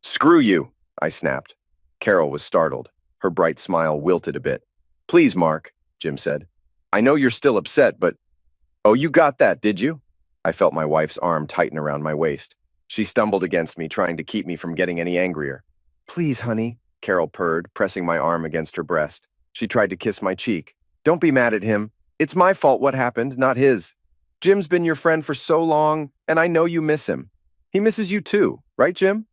"Screw you," I snapped. Carol was startled. Her bright smile wilted a bit. "Please, Mark," Jim said. "I know you're still upset, but—" "Oh, you got that, did you?" I felt my wife's arm tighten around my waist. She stumbled against me, trying to keep me from getting any angrier. "Please, honey," Carol purred, pressing my arm against her breast. She tried to kiss my cheek. "Don't be mad at him. It's my fault what happened, not his. Jim's been your friend for so long, and I know you miss him. He misses you too, right, Jim?"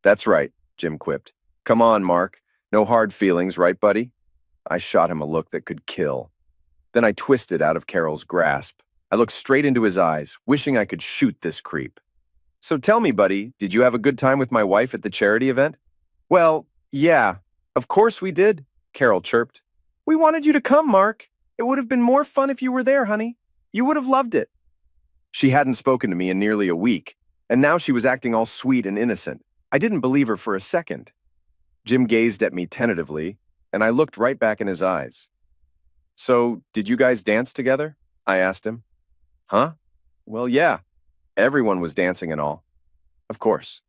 "That's right," Jim quipped. "Come on, Mark. No hard feelings, right, buddy?" I shot him a look that could kill. Then I twisted out of Carol's grasp. I looked straight into his eyes, wishing I could shoot this creep. "So tell me, buddy, did you have a good time with my wife at the charity event?" "Well, yeah, of course we did," Carol chirped. "We wanted you to come, Mark. It would have been more fun if you were there, honey. You would have loved it." She hadn't spoken to me in nearly a week, and now she was acting all sweet and innocent. I didn't believe her for a second. Jim gazed at me tentatively, and I looked right back in his eyes. "So, did you guys dance together?" I asked him. "Huh? Well, yeah. Everyone was dancing and all. Of course."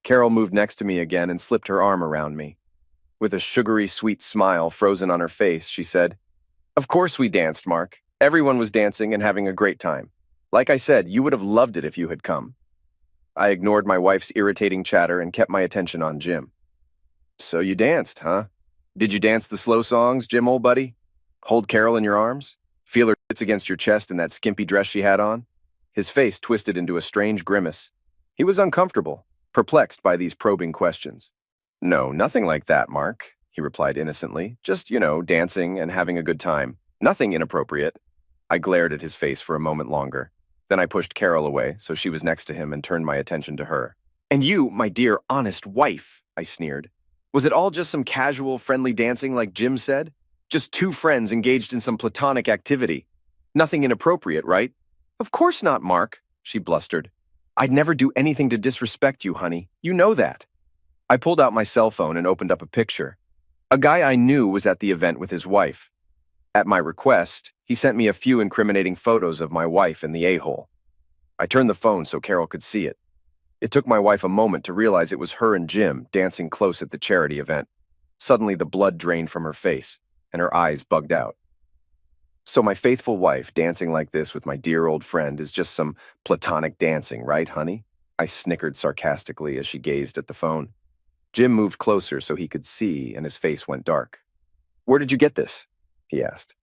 Carol moved next to me again and slipped her arm around me. With a sugary, sweet smile frozen on her face, she said, "Of course we danced, Mark. Everyone was dancing and having a great time. Like I said, you would have loved it if you had come." I ignored my wife's irritating chatter and kept my attention on Jim. "So you danced, huh? Did you dance the slow songs, Jim, old buddy? Hold Carol in your arms? Feel her tits against your chest in that skimpy dress she had on?" His face twisted into a strange grimace. He was uncomfortable, perplexed by these probing questions. "No, nothing like that, Mark," he replied innocently. "Just, dancing and having a good time. Nothing inappropriate." I glared at his face for a moment longer. Then I pushed Carol away, so she was next to him, and turned my attention to her. "And you, my dear, honest wife," I sneered. "Was it all just some casual, friendly dancing like Jim said? Just two friends engaged in some platonic activity? Nothing inappropriate, right?" "Of course not, Mark," she blustered. "I'd never do anything to disrespect you, honey. You know that." I pulled out my cell phone and opened up a picture. A guy I knew was at the event with his wife. At my request, he sent me a few incriminating photos of my wife and the a-hole. I turned the phone so Carol could see it. It took my wife a moment to realize it was her and Jim dancing close at the charity event. Suddenly, the blood drained from her face, and her eyes bugged out. "So my faithful wife dancing like this with my dear old friend is just some platonic dancing, right, honey?" I snickered sarcastically as she gazed at the phone. Jim moved closer so he could see, and his face went dark. "Where did you get this?" he asked.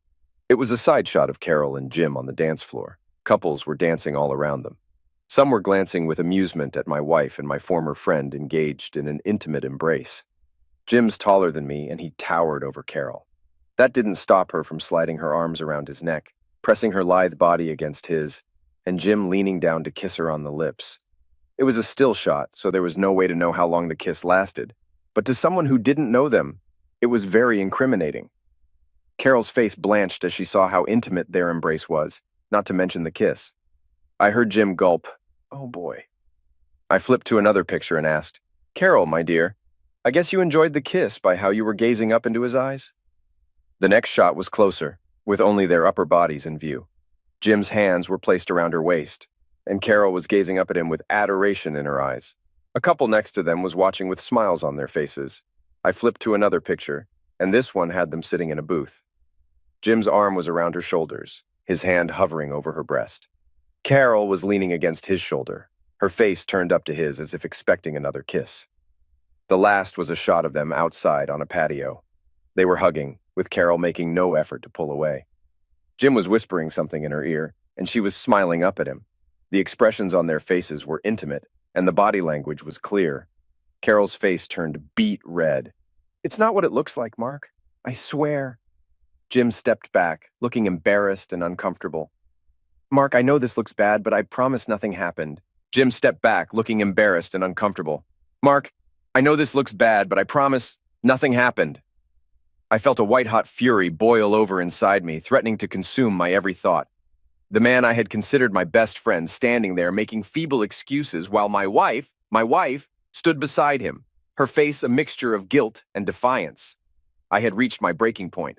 It was a side shot of Carol and Jim on the dance floor. Couples were dancing all around them. Some were glancing with amusement at my wife and my former friend engaged in an intimate embrace. Jim's taller than me, and he towered over Carol. That didn't stop her from sliding her arms around his neck, pressing her lithe body against his, and Jim leaning down to kiss her on the lips. It was a still shot, so there was no way to know how long the kiss lasted. But to someone who didn't know them, it was very incriminating. Carol's face blanched as she saw how intimate their embrace was, not to mention the kiss. I heard Jim gulp, "Oh boy." I flipped to another picture and asked, "Carol, my dear, I guess you enjoyed the kiss by how you were gazing up into his eyes?" The next shot was closer, with only their upper bodies in view. Jim's hands were placed around her waist, and Carol was gazing up at him with adoration in her eyes. A couple next to them was watching with smiles on their faces. I flipped to another picture, and this one had them sitting in a booth. Jim's arm was around her shoulders, his hand hovering over her breast. Carol was leaning against his shoulder, her face turned up to his as if expecting another kiss. The last was a shot of them outside on a patio. They were hugging, with Carol making no effort to pull away. Jim was whispering something in her ear, and she was smiling up at him. The expressions on their faces were intimate, and the body language was clear. Carol's face turned beet red. "It's not what it looks like, Mark. I swear." Jim stepped back, looking embarrassed and uncomfortable. "Mark, I know this looks bad, but I promise nothing happened." Jim stepped back, looking embarrassed and uncomfortable. "Mark, I know this looks bad, but I promise nothing happened." I felt a white-hot fury boil over inside me, threatening to consume my every thought. The man I had considered my best friend standing there making feeble excuses while my wife, stood beside him, her face a mixture of guilt and defiance. I had reached my breaking point.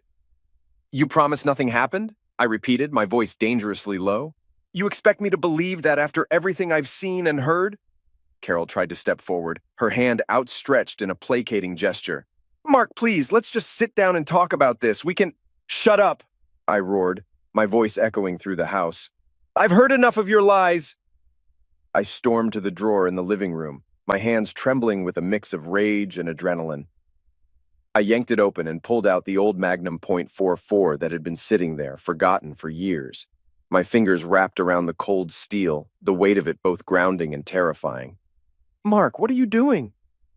"You promise nothing happened?" I repeated, my voice dangerously low. "You expect me to believe that after everything I've seen and heard?" Carol tried to step forward, her hand outstretched in a placating gesture. "Mark, please, let's just sit down and talk about this. We can—" "Shut up!" I roared, my voice echoing through the house. "I've heard enough of your lies!" I stormed to the drawer in the living room, my hands trembling with a mix of rage and adrenaline. I yanked it open and pulled out the old Magnum .44 that had been sitting there, forgotten for years. My fingers wrapped around the cold steel, the weight of it both grounding and terrifying. "Mark, what are you doing?"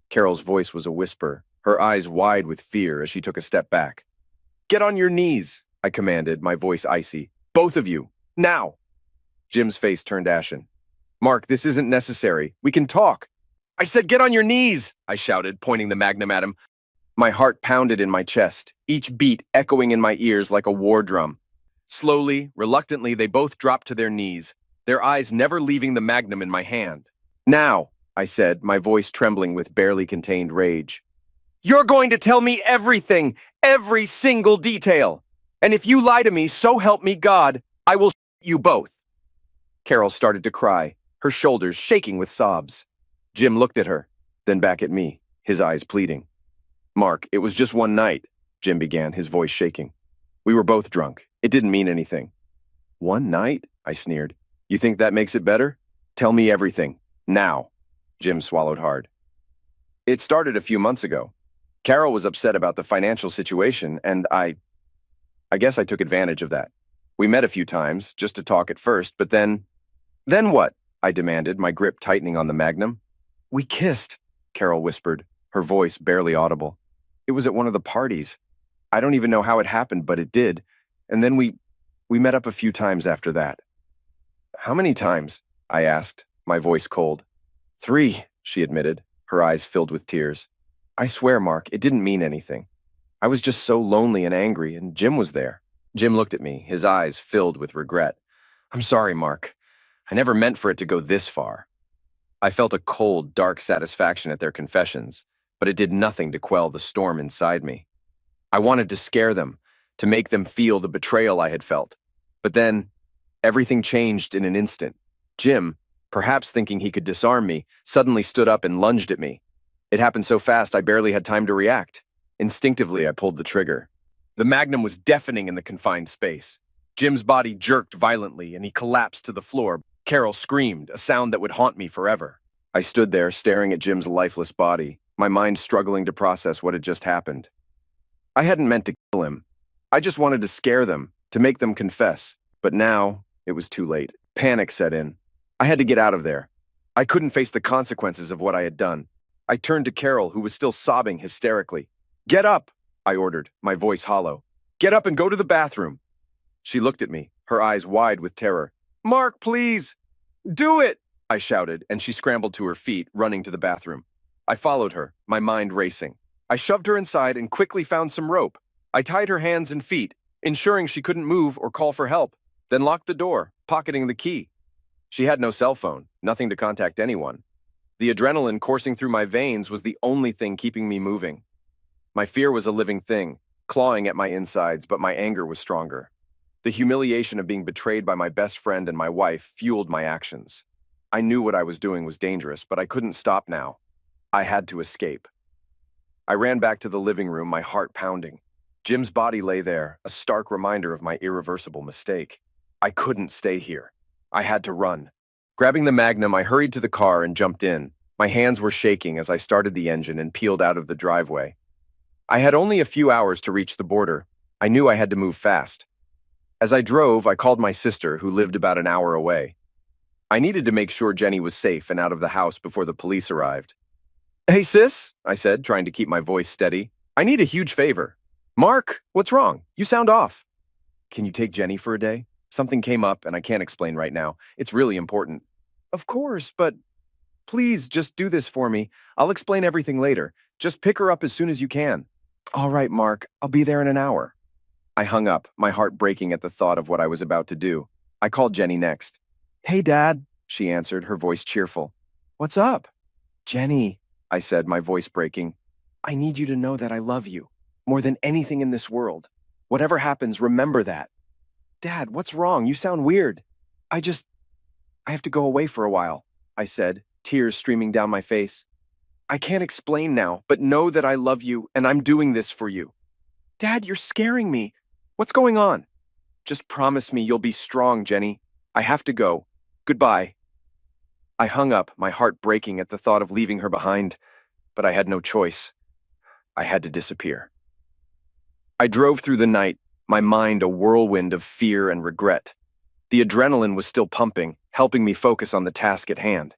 Carol's voice was a whisper, her eyes wide with fear as she took a step back. "Get on your knees," I commanded, my voice icy. "Both of you, now!" Jim's face turned ashen. "Mark, this isn't necessary. We can talk." "I said get on your knees," I shouted, pointing the Magnum at him. My heart pounded in my chest, each beat echoing in my ears like a war drum. Slowly, reluctantly, they both dropped to their knees, their eyes never leaving the Magnum in my hand. "Now," I said, my voice trembling with barely contained rage. "You're going to tell me everything, every single detail. And if you lie to me, so help me God, I will shoot you both." Carol started to cry, her shoulders shaking with sobs. Jim looked at her, then back at me, his eyes pleading. "Mark, it was just one night," Jim began, his voice shaking. "We were both drunk. It didn't mean anything." "One night?" I sneered. "You think that makes it better? Tell me everything. Now." Jim swallowed hard. "It started a few months ago. Carol was upset about the financial situation, and I guess I took advantage of that. We met a few times, just to talk at first, but then..." "Then what?" I demanded, my grip tightening on the Magnum. "We kissed," Carol whispered, her voice barely audible. "It was at one of the parties. I don't even know how it happened, but it did. And then we met up a few times after that." "How many times?" I asked, my voice cold. "3, she admitted, her eyes filled with tears. "I swear, Mark, it didn't mean anything. I was just so lonely and angry, and Jim was there." Jim looked at me, his eyes filled with regret. "I'm sorry, Mark. I never meant for it to go this far." I felt a cold, dark satisfaction at their confessions, but it did nothing to quell the storm inside me. I wanted to scare them, to make them feel the betrayal I had felt. But then, everything changed in an instant. Jim, perhaps thinking he could disarm me, suddenly stood up and lunged at me. It happened so fast I barely had time to react. Instinctively, I pulled the trigger. The Magnum was deafening in the confined space. Jim's body jerked violently, and he collapsed to the floor. Carol screamed, a sound that would haunt me forever. I stood there, staring at Jim's lifeless body, my mind struggling to process what had just happened. I hadn't meant to kill him. I just wanted to scare them, to make them confess. But now, it was too late. Panic set in. I had to get out of there. I couldn't face the consequences of what I had done. I turned to Carol, who was still sobbing hysterically. "Get up," I ordered, my voice hollow. Get up and go to the bathroom. She looked at me, her eyes wide with terror. Mark, please! Do it! I shouted, and she scrambled to her feet, running to the bathroom. I followed her, my mind racing. I shoved her inside and quickly found some rope. I tied her hands and feet, ensuring she couldn't move or call for help, then locked the door, pocketing the key. She had no cell phone, nothing to contact anyone. The adrenaline coursing through my veins was the only thing keeping me moving. My fear was a living thing, clawing at my insides, but my anger was stronger. The humiliation of being betrayed by my best friend and my wife fueled my actions. I knew what I was doing was dangerous, but I couldn't stop now. I had to escape. I ran back to the living room, my heart pounding. Jim's body lay there, a stark reminder of my irreversible mistake. I couldn't stay here. I had to run. Grabbing the Magnum, I hurried to the car and jumped in. My hands were shaking as I started the engine and peeled out of the driveway. I had only a few hours to reach the border. I knew I had to move fast. As I drove, I called my sister, who lived about an hour away. I needed to make sure Jenny was safe and out of the house before the police arrived. Hey, sis, I said, trying to keep my voice steady. I need a huge favor. Mark, what's wrong? You sound off. Can you take Jenny for a day? Something came up and I can't explain right now. It's really important. Of course, but please just do this for me. I'll explain everything later. Just pick her up as soon as you can. All right, Mark, I'll be there in an hour. I hung up, my heart breaking at the thought of what I was about to do. I called Jenny next. Hey, Dad, she answered, her voice cheerful. What's up? Jenny, I said, my voice breaking. I need you to know that I love you, more than anything in this world. Whatever happens, remember that. Dad, what's wrong? You sound weird. I have to go away for a while, I said, tears streaming down my face. I can't explain now, but know that I love you and I'm doing this for you. Dad, you're scaring me. What's going on? Just promise me you'll be strong, Jenny. I have to go. Goodbye. I hung up, my heart breaking at the thought of leaving her behind, but I had no choice. I had to disappear. I drove through the night, my mind a whirlwind of fear and regret. The adrenaline was still pumping, helping me focus on the task at hand.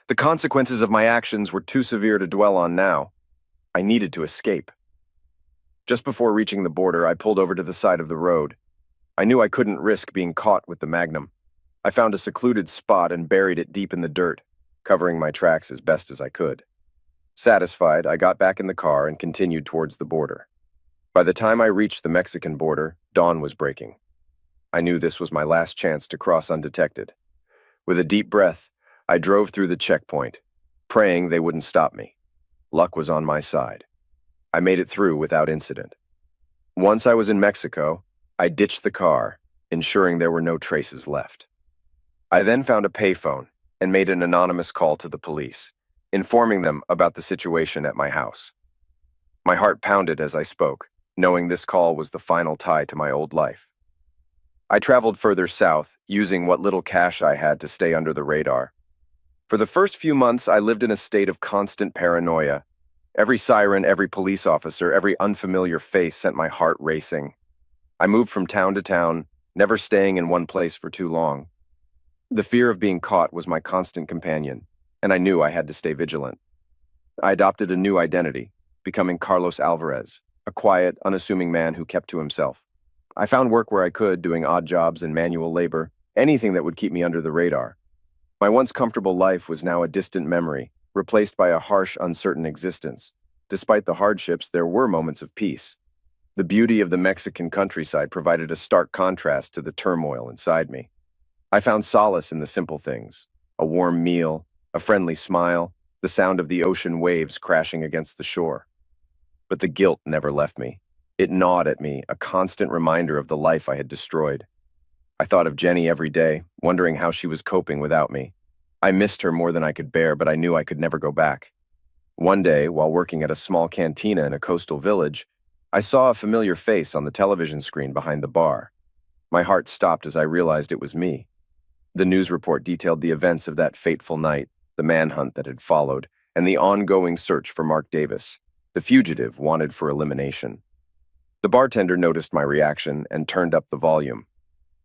The consequences of my actions were too severe to dwell on now. I needed to escape. Just before reaching the border, I pulled over to the side of the road. I knew I couldn't risk being caught with the Magnum. I found a secluded spot and buried it deep in the dirt, covering my tracks as best as I could. Satisfied, I got back in the car and continued towards the border. By the time I reached the Mexican border, dawn was breaking. I knew this was my last chance to cross undetected. With a deep breath, I drove through the checkpoint, praying they wouldn't stop me. Luck was on my side. I made it through without incident. Once I was in Mexico, I ditched the car, ensuring there were no traces left. I then found a payphone and made an anonymous call to the police, informing them about the situation at my house. My heart pounded as I spoke, knowing this call was the final tie to my old life. I traveled further south, using what little cash I had to stay under the radar. For the first few months, I lived in a state of constant paranoia. Every siren, every police officer, every unfamiliar face sent my heart racing. I moved from town to town, never staying in one place for too long. The fear of being caught was my constant companion, and I knew I had to stay vigilant. I adopted a new identity, becoming Carlos Alvarez, a quiet, unassuming man who kept to himself. I found work where I could, doing odd jobs and manual labor, anything that would keep me under the radar. My once comfortable life was now a distant memory, replaced by a harsh, uncertain existence. Despite the hardships, there were moments of peace. The beauty of the Mexican countryside provided a stark contrast to the turmoil inside me. I found solace in the simple things: a warm meal, a friendly smile, the sound of the ocean waves crashing against the shore. But the guilt never left me. It gnawed at me, a constant reminder of the life I had destroyed. I thought of Jenny every day, wondering how she was coping without me. I missed her more than I could bear, but I knew I could never go back. One day, while working at a small cantina in a coastal village, I saw a familiar face on the television screen behind the bar. My heart stopped as I realized it was me. The news report detailed the events of that fateful night, the manhunt that had followed, and the ongoing search for Mark Davis, the fugitive wanted for elimination. The bartender noticed my reaction and turned up the volume.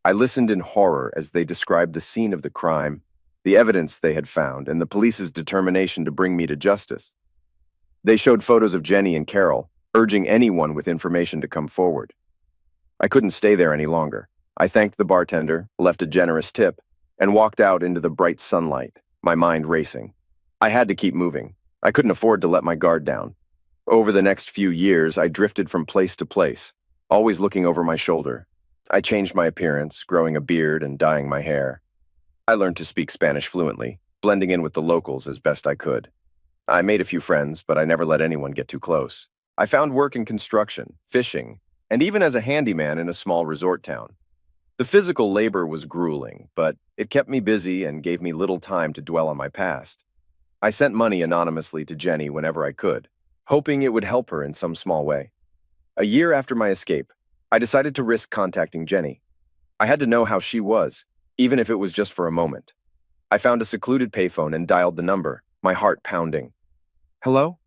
I listened in horror as they described the scene of the crime, the evidence they had found, and the police's determination to bring me to justice. They showed photos of Jenny and Carol, urging anyone with information to come forward. I couldn't stay there any longer. I thanked the bartender, left a generous tip, and walked out into the bright sunlight, my mind racing. I had to keep moving. I couldn't afford to let my guard down. Over the next few years, I drifted from place to place, always looking over my shoulder. I changed my appearance, growing a beard and dyeing my hair. I learned to speak Spanish fluently, blending in with the locals as best I could. I made a few friends, but I never let anyone get too close. I found work in construction, fishing, and even as a handyman in a small resort town. The physical labor was grueling, but it kept me busy and gave me little time to dwell on my past. I sent money anonymously to Jenny whenever I could, hoping it would help her in some small way. A year after my escape, I decided to risk contacting Jenny. I had to know how she was, even if it was just for a moment. I found a secluded payphone and dialed the number, my heart pounding. Hello?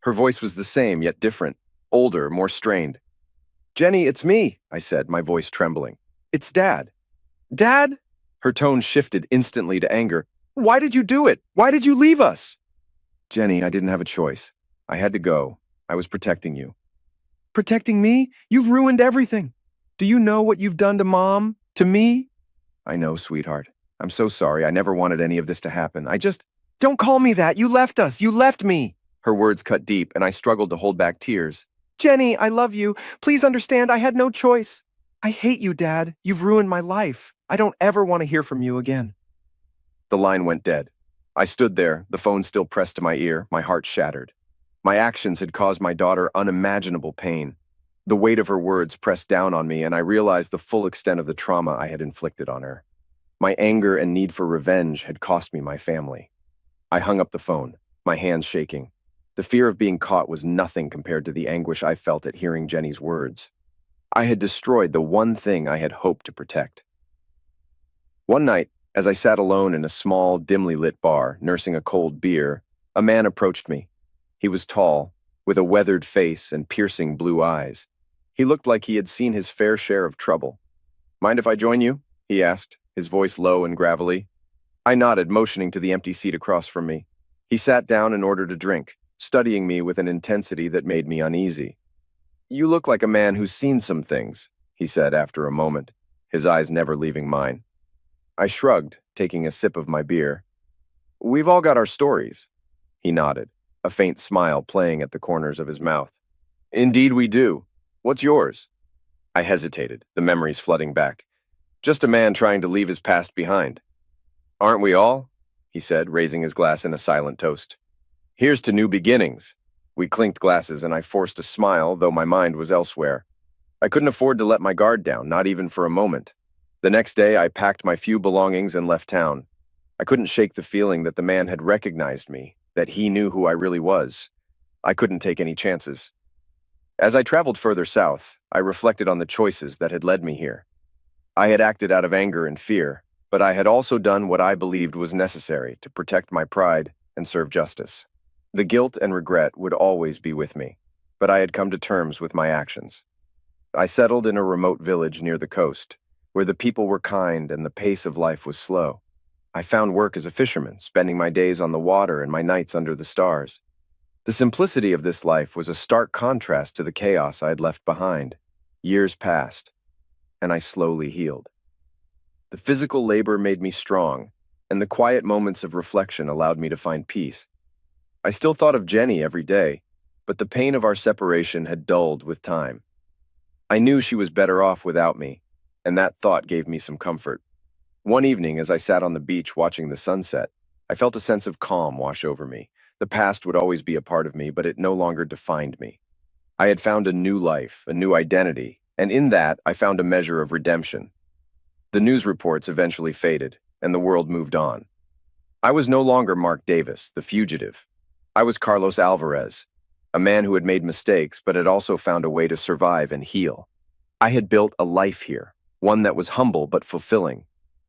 Her voice was the same, yet different, older, more strained. Jenny, it's me, I said, my voice trembling. It's Dad. Dad? Her tone shifted instantly to anger. Why did you do it? Why did you leave us? Jenny, I didn't have a choice. I had to go. I was protecting you. Protecting me? You've ruined everything. Do you know what you've done to Mom? To me? I know, sweetheart. I'm so sorry. I never wanted any of this to happen. Don't call me that. You left us. You left me. Her words cut deep, and I struggled to hold back tears. Jenny, I love you. Please understand I had no choice. I hate you, Dad. You've ruined my life. I don't ever want to hear from you again. The line went dead. I stood there, the phone still pressed to my ear, my heart shattered. My actions had caused my daughter unimaginable pain. The weight of her words pressed down on me, and I realized the full extent of the trauma I had inflicted on her. My anger and need for revenge had cost me my family. I hung up the phone, my hands shaking. The fear of being caught was nothing compared to the anguish I felt at hearing Jenny's words. I had destroyed the one thing I had hoped to protect. One night, as I sat alone in a small, dimly lit bar, nursing a cold beer, a man approached me. He was tall, with a weathered face and piercing blue eyes. He looked like he had seen his fair share of trouble. Mind if I join you? He asked, his voice low and gravelly. I nodded, motioning to the empty seat across from me. He sat down and ordered a drink, studying me with an intensity that made me uneasy. You look like a man who's seen some things, he said after a moment, his eyes never leaving mine. I shrugged, taking a sip of my beer. We've all got our stories. He nodded, a faint smile playing at the corners of his mouth. Indeed we do. What's yours? I hesitated, the memories flooding back. Just a man trying to leave his past behind. Aren't we all? He said, raising his glass in a silent toast. Here's to new beginnings. We clinked glasses, and I forced a smile, though my mind was elsewhere. I couldn't afford to let my guard down, not even for a moment. The next day, I packed my few belongings and left town. I couldn't shake the feeling that the man had recognized me, that he knew who I really was. I couldn't take any chances. As I traveled further south, I reflected on the choices that had led me here. I had acted out of anger and fear, but I had also done what I believed was necessary to protect my pride and serve justice. The guilt and regret would always be with me, but I had come to terms with my actions. I settled in a remote village near the coast, where the people were kind and the pace of life was slow. I found work as a fisherman, spending my days on the water and my nights under the stars. The simplicity of this life was a stark contrast to the chaos I had left behind. Years passed, and I slowly healed. The physical labor made me strong, and the quiet moments of reflection allowed me to find peace. I still thought of Jenny every day, but the pain of our separation had dulled with time. I knew she was better off without me, and that thought gave me some comfort. One evening, as I sat on the beach watching the sunset, I felt a sense of calm wash over me. The past would always be a part of me, but it no longer defined me. I had found a new life, a new identity, and in that, I found a measure of redemption. The news reports eventually faded, and the world moved on. I was no longer Mark Davis, the fugitive. I was Carlos Alvarez, a man who had made mistakes, but had also found a way to survive and heal. I had built a life here, one that was humble but fulfilling.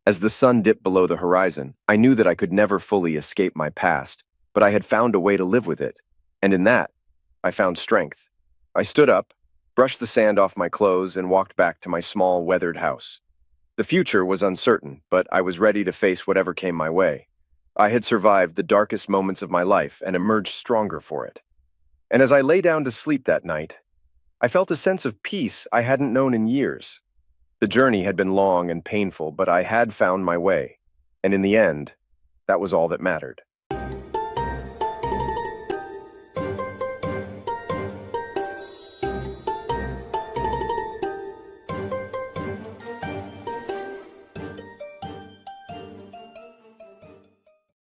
As the sun dipped below the horizon, I knew that I could never fully escape my past, but I had found a way to live with it, and in that, I found strength. I stood up, brushed the sand off my clothes, and walked back to my small, weathered house. The future was uncertain, but I was ready to face whatever came my way. I had survived the darkest moments of my life and emerged stronger for it. And as I lay down to sleep that night, I felt a sense of peace I hadn't known in years. The journey had been long and painful, but I had found my way. And in the end, that was all that mattered.